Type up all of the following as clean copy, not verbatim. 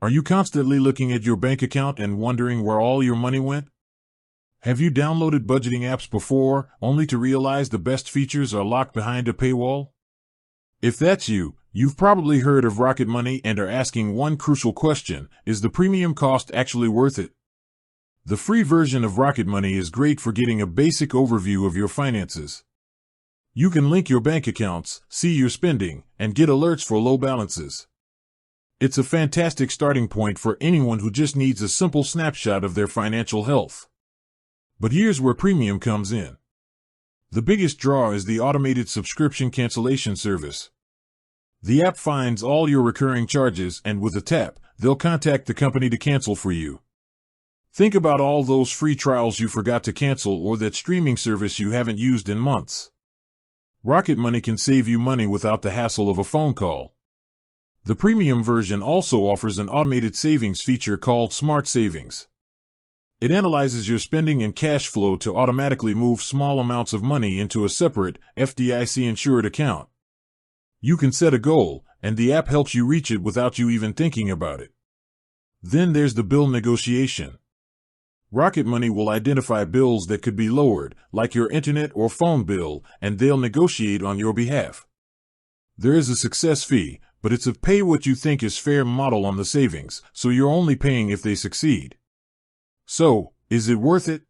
Are you constantly looking at your bank account and wondering where all your money went? Have you downloaded budgeting apps before, only to realize the best features are locked behind a paywall? If that's you, you've probably heard of Rocket Money and are asking one crucial question: is the premium cost actually worth it? The free version of Rocket Money is great for getting a basic overview of your finances. You can link your bank accounts, see your spending, and get alerts for low balances. It's a fantastic starting point for anyone who just needs a simple snapshot of their financial health. But here's where premium comes in. The biggest draw is the automated subscription cancellation service. The app finds all your recurring charges, and with a tap, they'll contact the company to cancel for you. Think about all those free trials you forgot to cancel or that streaming service you haven't used in months. Rocket Money can save you money without the hassle of a phone call. The premium version also offers an automated savings feature called Smart Savings. It analyzes your spending and cash flow to automatically move small amounts of money into a separate, FDIC-insured account. You can set a goal, and the app helps you reach it without you even thinking about it. Then there's the bill negotiation. Rocket Money will identify bills that could be lowered, like your internet or phone bill, and they'll negotiate on your behalf. There is a success fee, but it's a pay what you think is fair model on the savings, so you're only paying if they succeed. So, is it worth it?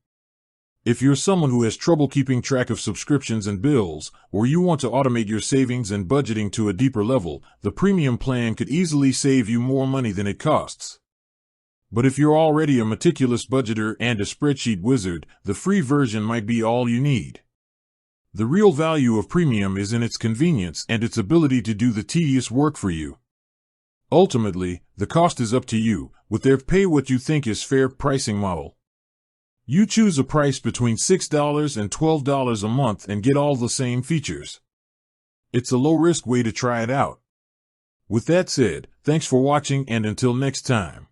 If you're someone who has trouble keeping track of subscriptions and bills, or you want to automate your savings and budgeting to a deeper level, the premium plan could easily save you more money than it costs. But if you're already a meticulous budgeter and a spreadsheet wizard, the free version might be all you need. The real value of premium is in its convenience and its ability to do the tedious work for you. Ultimately, the cost is up to you, with their pay what you think is fair pricing model. You choose a price between $6 and $12 a month and get all the same features. It's a low-risk way to try it out. With that said, thanks for watching, and until next time.